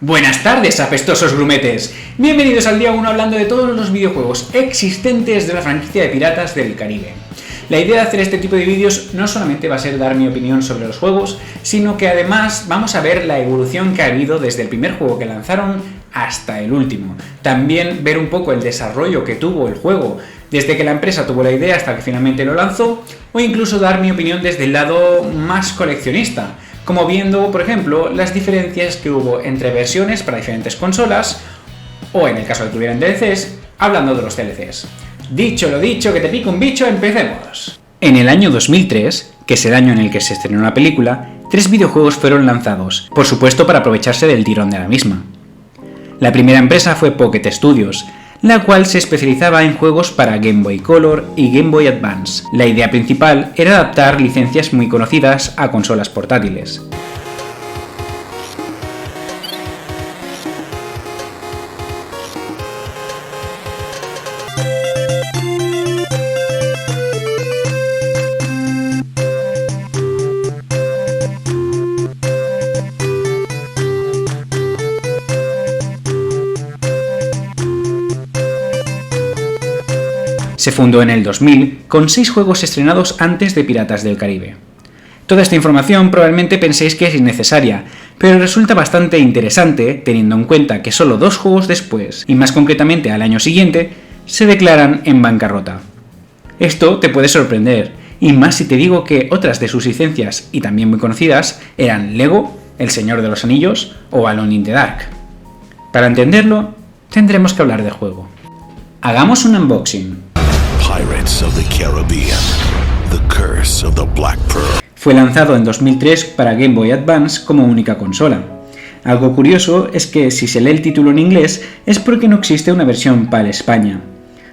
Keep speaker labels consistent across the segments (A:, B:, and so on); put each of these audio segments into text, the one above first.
A: Buenas tardes, apestosos grumetes. Bienvenidos al día 1 hablando de todos los videojuegos existentes de la franquicia de Piratas del Caribe. La idea de hacer este tipo de vídeos no solamente va a ser dar mi opinión sobre los juegos, sino que además vamos a ver la evolución que ha habido desde el primer juego que lanzaron hasta el último. También ver un poco el desarrollo que tuvo el juego desde que la empresa tuvo la idea hasta que finalmente lo lanzó, o incluso dar mi opinión desde el lado más coleccionista, como viendo, por ejemplo, las diferencias que hubo entre versiones para diferentes consolas, o en el caso de que tuvieran DLCs, hablando de los DLCs. Dicho lo dicho, que te pique un bicho, empecemos. En el año 2003, que es el año en el que se estrenó la película, 3 videojuegos fueron lanzados, por supuesto para aprovecharse del tirón de la misma. La primera empresa fue Pocket Studios, la cual se especializaba en juegos para Game Boy Color y Game Boy Advance. La idea principal era adaptar licencias muy conocidas a consolas portátiles. Se fundó en el 2000 con 6 juegos estrenados antes de Piratas del Caribe. Toda esta información probablemente penséis que es innecesaria, pero resulta bastante interesante teniendo en cuenta que solo 2 juegos después, y más concretamente al año siguiente, se declaran en bancarrota. Esto te puede sorprender, y más si te digo que otras de sus licencias, y también muy conocidas, eran Lego, El Señor de los Anillos o Alone in the Dark. Para entenderlo, tendremos que hablar del juego. Hagamos un unboxing.
B: Pirates of the Caribbean, The Curse of the Black Pearl.
A: Fue lanzado en 2003 para Game Boy Advance como única consola. Algo curioso es que si se lee el título en inglés es porque no existe una versión PAL España.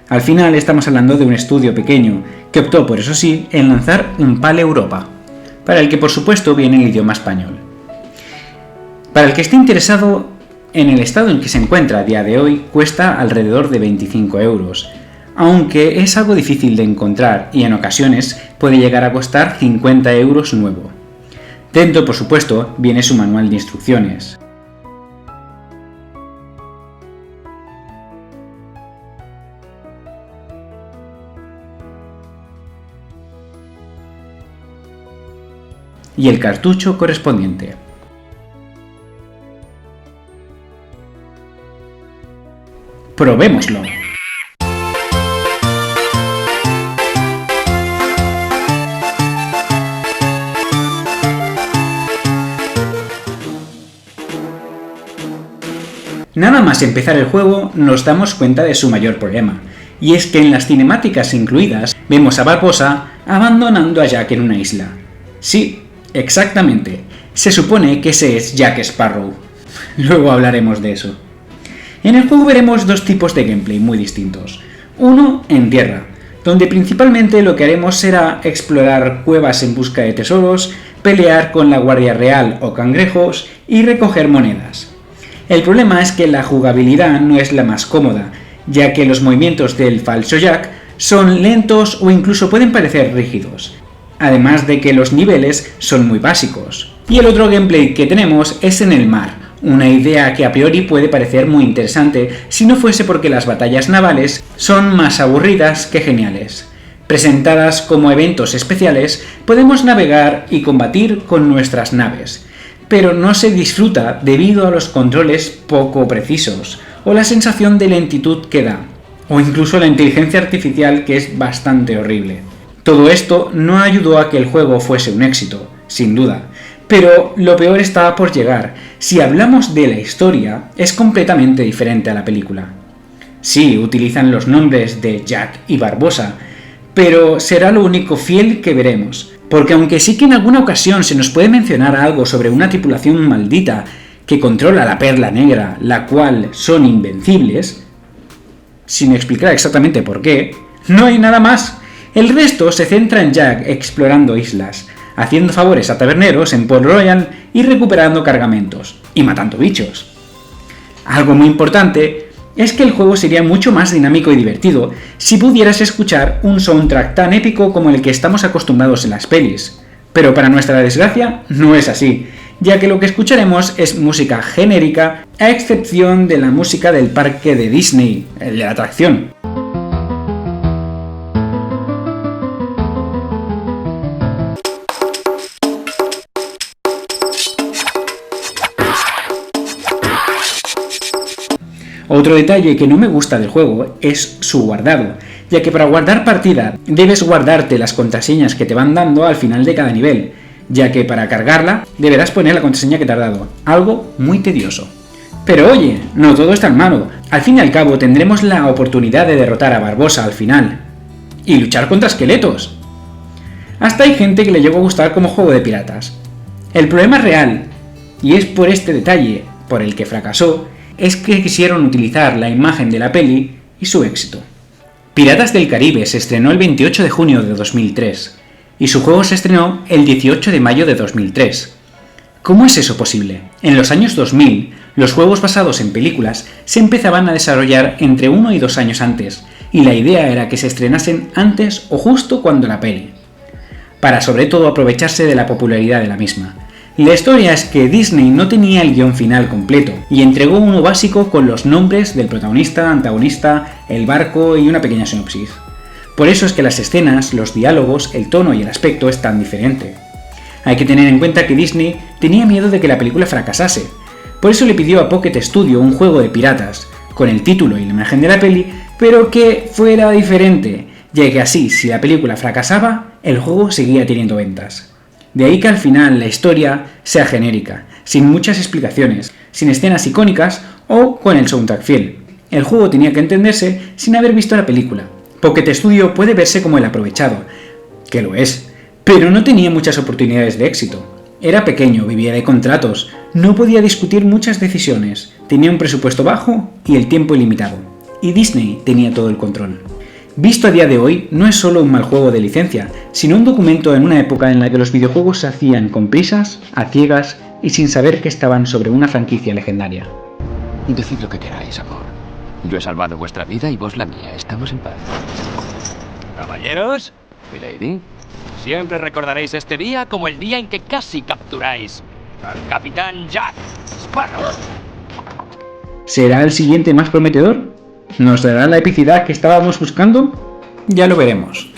A: Al final estamos hablando de un estudio pequeño, que optó por eso sí en lanzar un PAL Europa, para el que por supuesto viene el idioma español. Para el que esté interesado, en el estado en que se encuentra a día de hoy cuesta alrededor de 25 euros, aunque es algo difícil de encontrar y en ocasiones puede llegar a costar 50 euros nuevo. Dentro, por supuesto, viene su manual de instrucciones. Y el cartucho correspondiente. ¡Probémoslo! Nada más empezar el juego nos damos cuenta de su mayor problema, y es que en las cinemáticas incluidas vemos a Barbossa abandonando a Jack en una isla. Sí, exactamente, se supone que ese es Jack Sparrow. Luego hablaremos de eso. En el juego veremos 2 tipos de gameplay muy distintos. Uno en tierra, donde principalmente lo que haremos será explorar cuevas en busca de tesoros, pelear con la Guardia Real o cangrejos y recoger monedas. El problema es que la jugabilidad no es la más cómoda, ya que los movimientos del falso Jack son lentos o incluso pueden parecer rígidos, además de que los niveles son muy básicos. Y el otro gameplay que tenemos es en el mar, una idea que a priori puede parecer muy interesante si no fuese porque las batallas navales son más aburridas que geniales. Presentadas como eventos especiales, podemos navegar y combatir con nuestras naves, pero no se disfruta debido a los controles poco precisos, o la sensación de lentitud que da, o incluso la inteligencia artificial que es bastante horrible. Todo esto no ayudó a que el juego fuese un éxito, sin duda, pero lo peor estaba por llegar. Si hablamos de la historia, es completamente diferente a la película. Sí, utilizan los nombres de Jack y Barbossa, pero será lo único fiel que veremos. Porque aunque sí que en alguna ocasión se nos puede mencionar algo sobre una tripulación maldita que controla la Perla Negra, la cual son invencibles, sin explicar exactamente por qué, no hay nada más. El resto se centra en Jack explorando islas, haciendo favores a taberneros en Port Royal y recuperando cargamentos, y matando bichos. Algo muy importante es que el juego sería mucho más dinámico y divertido si pudieras escuchar un soundtrack tan épico como el que estamos acostumbrados en las pelis, pero para nuestra desgracia no es así, ya que lo que escucharemos es música genérica, a excepción de la música del parque de Disney, el de la atracción. Otro detalle que no me gusta del juego es su guardado, ya que para guardar partida debes guardarte las contraseñas que te van dando al final de cada nivel, ya que para cargarla deberás poner la contraseña que te ha dado, algo muy tedioso. Pero oye, no todo es tan malo, al fin y al cabo tendremos la oportunidad de derrotar a Barbossa al final, y luchar contra esqueletos. Hasta hay gente que le llegó a gustar como juego de piratas. El problema real, y es por este detalle por el que fracasó, es que quisieron utilizar la imagen de la peli y su éxito. Piratas del Caribe se estrenó el 28 de junio de 2003, y su juego se estrenó el 18 de mayo de 2003. ¿Cómo es eso posible? En los años 2000, los juegos basados en películas se empezaban a desarrollar entre 1 y 2 años antes, y la idea era que se estrenasen antes o justo cuando la peli, para sobre todo aprovecharse de la popularidad de la misma. La historia es que Disney no tenía el guión final completo, y entregó uno básico con los nombres del protagonista, antagonista, el barco y una pequeña sinopsis. Por eso es que las escenas, los diálogos, el tono y el aspecto es tan diferente. Hay que tener en cuenta que Disney tenía miedo de que la película fracasase, por eso le pidió a Pocket Studio un juego de piratas, con el título y la imagen de la peli, pero que fuera diferente, ya que así, si la película fracasaba, el juego seguía teniendo ventas. De ahí que al final la historia sea genérica, sin muchas explicaciones, sin escenas icónicas o con el soundtrack fiel. El juego tenía que entenderse sin haber visto la película. Pocket Studio puede verse como el aprovechado, que lo es, pero no tenía muchas oportunidades de éxito. Era pequeño, vivía de contratos, no podía discutir muchas decisiones, tenía un presupuesto bajo y el tiempo ilimitado. Y Disney tenía todo el control. Visto a día de hoy, no es solo un mal juego de licencia, sino un documento en una época en la que los videojuegos se hacían con prisas, a ciegas y sin saber que estaban sobre una franquicia legendaria.
C: Decid lo que queráis, amor. Yo he salvado vuestra vida y vos la mía. Estamos en paz.
D: Caballeros,
C: Milady,
D: siempre recordaréis este día como el día en que casi capturáis al Capitán Jack Sparrow.
A: ¿Será el siguiente más prometedor? ¿Nos dará la epicidad que estábamos buscando? Ya lo veremos.